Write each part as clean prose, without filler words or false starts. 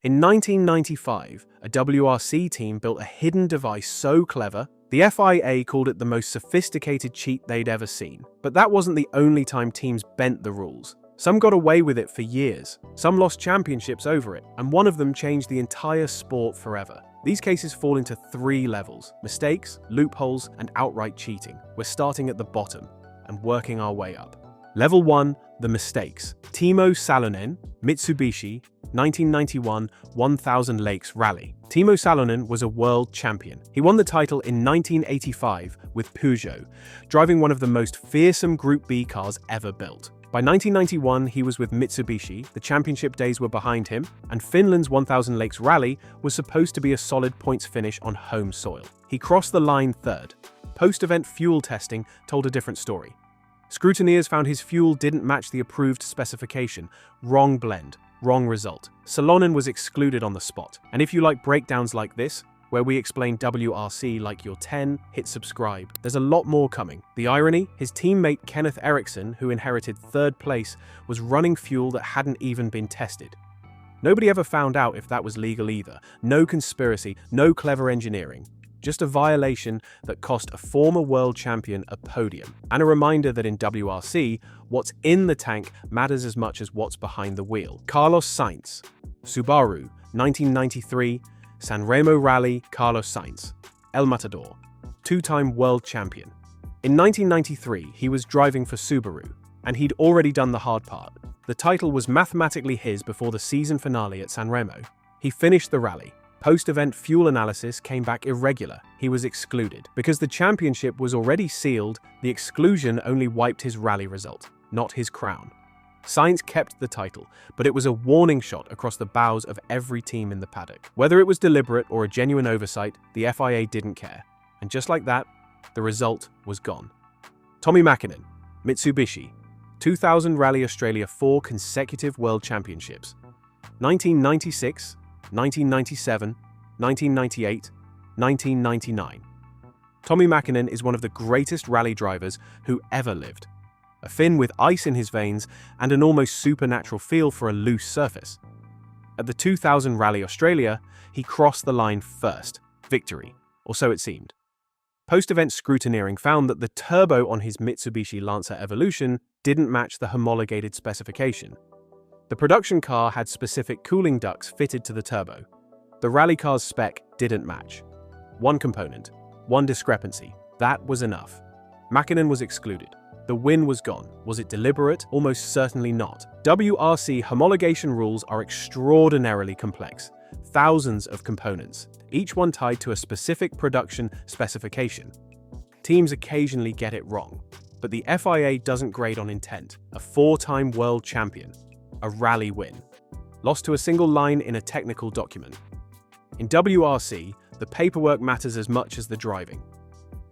In 1995, a WRC team built a hidden device so clever, the FIA called it the most sophisticated cheat they'd ever seen. But that wasn't the only time teams bent the rules. Some got away with it for years, some lost championships over it, and one of them changed the entire sport forever. These cases fall into three levels: mistakes, loopholes, and outright cheating. We're starting at the bottom and working our way up. Level 1, the mistakes. Timo Salonen, Mitsubishi, 1991 1000 Lakes Rally. Timo Salonen was a world champion. He won the title in 1985 with Peugeot, driving one of the most fearsome Group B cars ever built. By 1991, he was with Mitsubishi, the championship days were behind him, and Finland's 1000 Lakes Rally was supposed to be a solid points finish on home soil. He crossed the line third. Post-event fuel testing told a different story. Scrutineers found his fuel didn't match the approved specification. Wrong blend, wrong result. Salonen was excluded on the spot. And if you like breakdowns like this, where we explain WRC like you're 10, hit subscribe. There's a lot more coming. The irony? His teammate Kenneth Eriksson, who inherited third place, was running fuel that hadn't even been tested. Nobody ever found out if that was legal either. No conspiracy, no clever engineering. Just a violation that cost a former world champion a podium. And a reminder that in WRC, what's in the tank matters as much as what's behind the wheel. Carlos Sainz, Subaru, 1993, Sanremo Rally, Carlos Sainz, El Matador, two-time world champion. In 1993, he was driving for Subaru, and he'd already done the hard part. The title was mathematically his before the season finale at Sanremo. He finished the rally. Post-event fuel analysis came back irregular. He was excluded. Because the championship was already sealed, the exclusion only wiped his rally result, not his crown. Sainz kept the title, but it was a warning shot across the bows of every team in the paddock. Whether it was deliberate or a genuine oversight, the FIA didn't care. And just like that, the result was gone. Tommi Mäkinen, Mitsubishi, 2000 Rally Australia 4 consecutive world championships. 1996, 1997, 1998, 1999. Tommi Mäkinen is one of the greatest rally drivers who ever lived. A Finn with ice in his veins and an almost supernatural feel for a loose surface. At the 2000 Rally Australia, he crossed the line first. Victory, or so it seemed. Post-event scrutineering found that the turbo on his Mitsubishi Lancer Evolution didn't match the homologated specification. The production car had specific cooling ducts fitted to the turbo. The rally car's spec didn't match. One component, one discrepancy. That was enough. Mäkinen was excluded. The win was gone. Was it deliberate? Almost certainly not. WRC homologation rules are extraordinarily complex. Thousands of components, each one tied to a specific production specification. Teams occasionally get it wrong, but the FIA doesn't grade on intent. A four-time world champion. A rally win. Lost to a single line in a technical document. In WRC, the paperwork matters as much as the driving.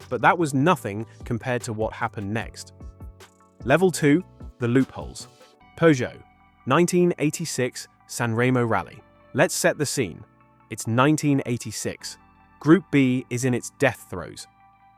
But that was nothing compared to what happened next. Level 2, the loopholes. Peugeot, 1986 Sanremo Rally. Let's set the scene. It's 1986. Group B is in its death throes.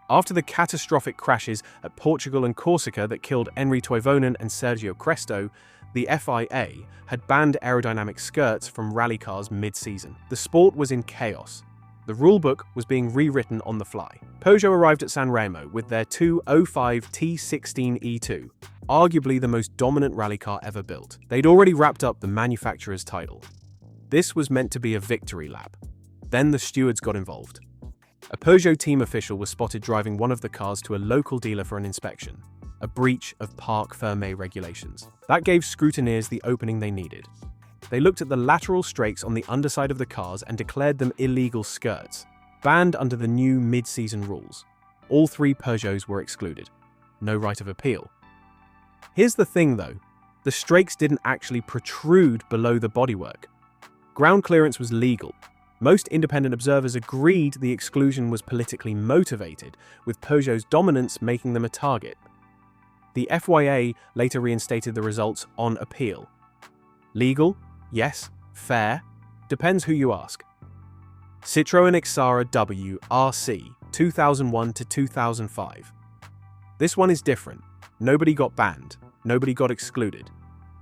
After the catastrophic crashes at Portugal and Corsica that killed Henri Toivonen and Sergio Cresto, the FIA had banned aerodynamic skirts from rally cars mid-season. The sport was in chaos. The rulebook was being rewritten on the fly. Peugeot arrived at Sanremo with their 205 T16E2, arguably the most dominant rally car ever built. They'd already wrapped up the manufacturer's title. This was meant to be a victory lap. Then the stewards got involved. A Peugeot team official was spotted driving one of the cars to a local dealer for an inspection, a breach of Parc Fermé regulations. That gave scrutineers the opening they needed. They looked at the lateral strakes on the underside of the cars and declared them illegal skirts, banned under the new mid-season rules. All three Peugeots were excluded. No right of appeal. Here's the thing though, the strakes didn't actually protrude below the bodywork. Ground clearance was legal. Most independent observers agreed the exclusion was politically motivated, with Peugeot's dominance making them a target. The FIA later reinstated the results on appeal. Legal? Yes. Fair? Depends who you ask. Citroën Xsara WRC, 2001 to 2005. This one is different. Nobody got banned. Nobody got excluded.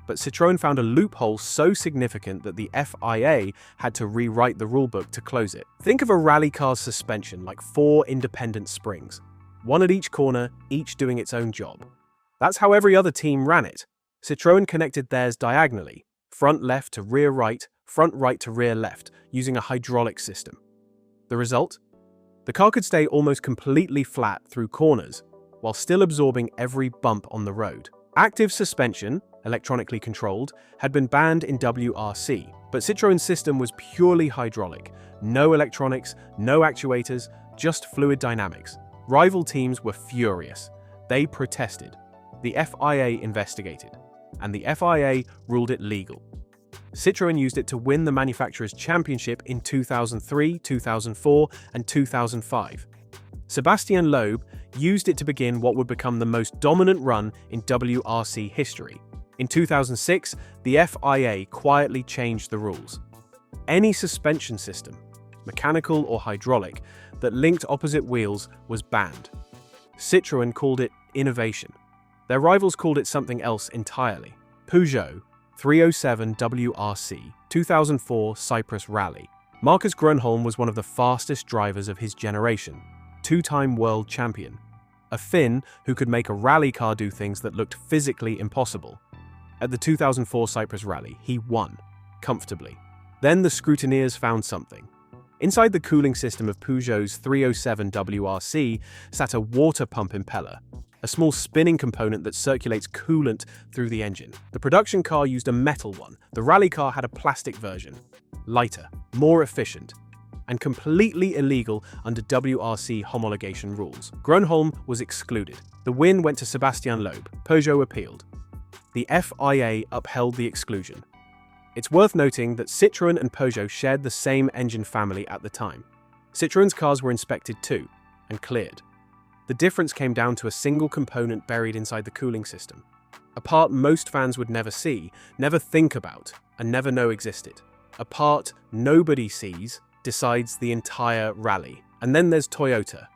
but Citroën found a loophole so significant that the FIA had to rewrite the rulebook to close it. Think of a rally car's suspension like 4 independent springs, one at each corner, each doing its own job. That's how every other team ran it. Citroën connected theirs diagonally, front left to rear right, front right to rear left, using a hydraulic system. The result? The car could stay almost completely flat through corners, while still absorbing every bump on the road. Active suspension, electronically controlled, had been banned in WRC, but Citroën's system was purely hydraulic. No electronics, no actuators, just fluid dynamics. Rival teams were furious. They protested. The FIA investigated, and the FIA ruled it legal. Citroën used it to win the manufacturer's championship in 2003, 2004, and 2005. Sébastien Loeb used it to begin what would become the most dominant run in WRC history. In 2006, the FIA quietly changed the rules. Any suspension system, mechanical or hydraulic, that linked opposite wheels was banned. Citroën called it innovation. Their rivals called it something else entirely. Peugeot 307 WRC 2004 Cyprus Rally. Marcus Grönholm was one of the fastest drivers of his generation, 2-time world champion, a Finn who could make a rally car do things that looked physically impossible. At the 2004 Cyprus Rally, he won, comfortably. Then the scrutineers found something. Inside the cooling system of Peugeot's 307 WRC sat a water pump impeller, a small spinning component that circulates coolant through the engine. The production car used a metal one. The rally car had a plastic version, lighter, more efficient, and completely illegal under WRC homologation rules. Grönholm was excluded. The win went to Sébastien Loeb. Peugeot appealed. The FIA upheld the exclusion. It's worth noting that Citroën and Peugeot shared the same engine family at the time. Citroën's cars were inspected too, and cleared. The difference came down to a single component buried inside the cooling system. A part most fans would never see, never think about, and never know existed. A part nobody sees, decides the entire rally. And then there's Toyota,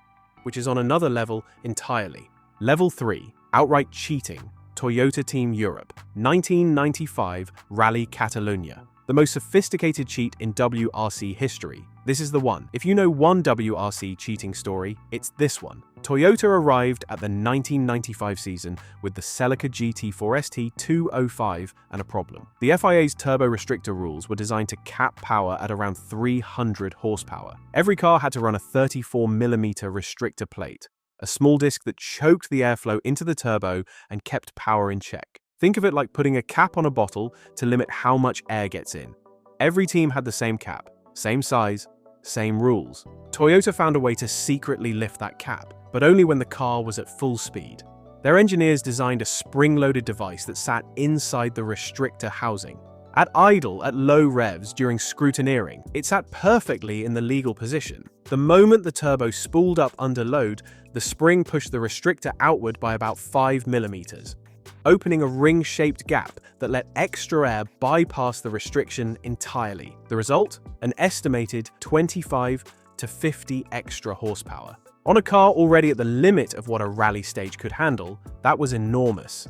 which is on another level entirely. Level 3, outright cheating. Toyota Team Europe, 1995 Rally Catalunya. The most sophisticated cheat in WRC history. This is the one. If you know one WRC cheating story, it's this one. Toyota arrived at the 1995 season with the Celica GT4 ST 205 and a problem. The FIA's turbo restrictor rules were designed to cap power at around 300 horsepower. Every car had to run a 34mm restrictor plate, a small disc that choked the airflow into the turbo and kept power in check. Think of it like putting a cap on a bottle to limit how much air gets in. Every team had the same cap, same size, same rules. Toyota found a way to secretly lift that cap, but only when the car was at full speed. Their engineers designed a spring-loaded device that sat inside the restrictor housing. At idle, at low revs, during scrutineering, it sat perfectly in the legal position. The moment the turbo spooled up under load, the spring pushed the restrictor outward by about 5mm, opening a ring-shaped gap that let extra air bypass the restriction entirely. The result? An estimated 25 to 50 extra horsepower. On a car already at the limit of what a rally stage could handle, that was enormous.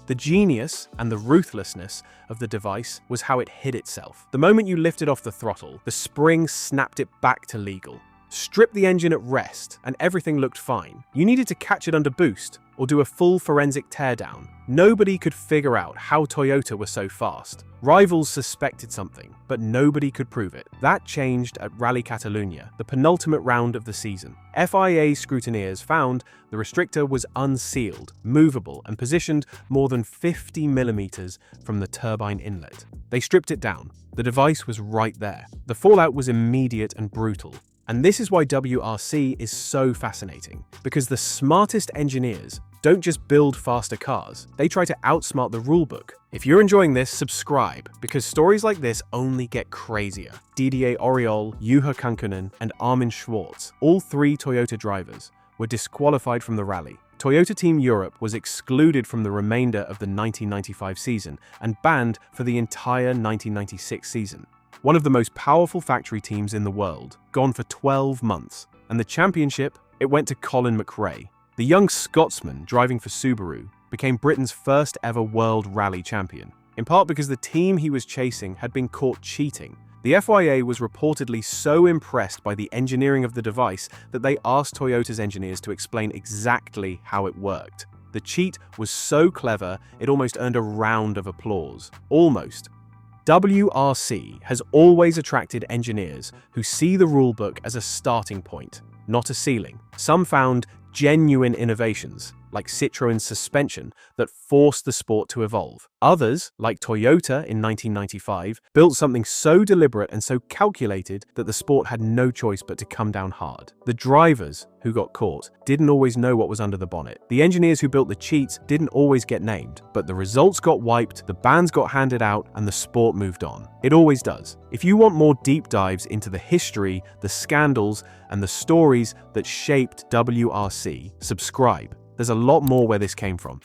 The genius and the ruthlessness of the device was how it hid itself. The moment you lifted off the throttle, the spring snapped it back to legal. Strip the engine at rest, and everything looked fine. You needed to catch it under boost, or do a full forensic teardown. Nobody could figure out how Toyota was so fast. Rivals suspected something, but nobody could prove it. That changed at Rally Catalunya, the penultimate round of the season. FIA scrutineers found the restrictor was unsealed, movable, and positioned more than 50mm from the turbine inlet. They stripped it down. The device was right there. The fallout was immediate and brutal. And this is why WRC is so fascinating, because the smartest engineers don't just build faster cars, they try to outsmart the rulebook. If you're enjoying this, subscribe, because stories like this only get crazier. Didier Auriol, Juha Kankkunen, and Armin Schwartz, all 3 Toyota drivers, were disqualified from the rally. Toyota Team Europe was excluded from the remainder of the 1995 season and banned for the entire 1996 season. One of the most powerful factory teams in the world, gone for 12 months. And the championship, it went to Colin McRae. The young Scotsman driving for Subaru became Britain's first ever world rally champion. in part because the team he was chasing had been caught cheating. The FIA was reportedly so impressed by the engineering of the device that they asked Toyota's engineers to explain exactly how it worked. The cheat was so clever, it almost earned a round of applause. Almost. WRC has always attracted engineers who see the rulebook as a starting point, not a ceiling. Some found genuine innovations, like Citroen's suspension, that forced the sport to evolve. Others, like Toyota in 1995, built something so deliberate and so calculated that the sport had no choice but to come down hard. The drivers who got caught didn't always know what was under the bonnet. The engineers who built the cheats didn't always get named, but the results got wiped, the bans got handed out, and the sport moved on. It always does. If you want more deep dives into the history, the scandals, and the stories that shaped WRC, subscribe. There's a lot more where this came from.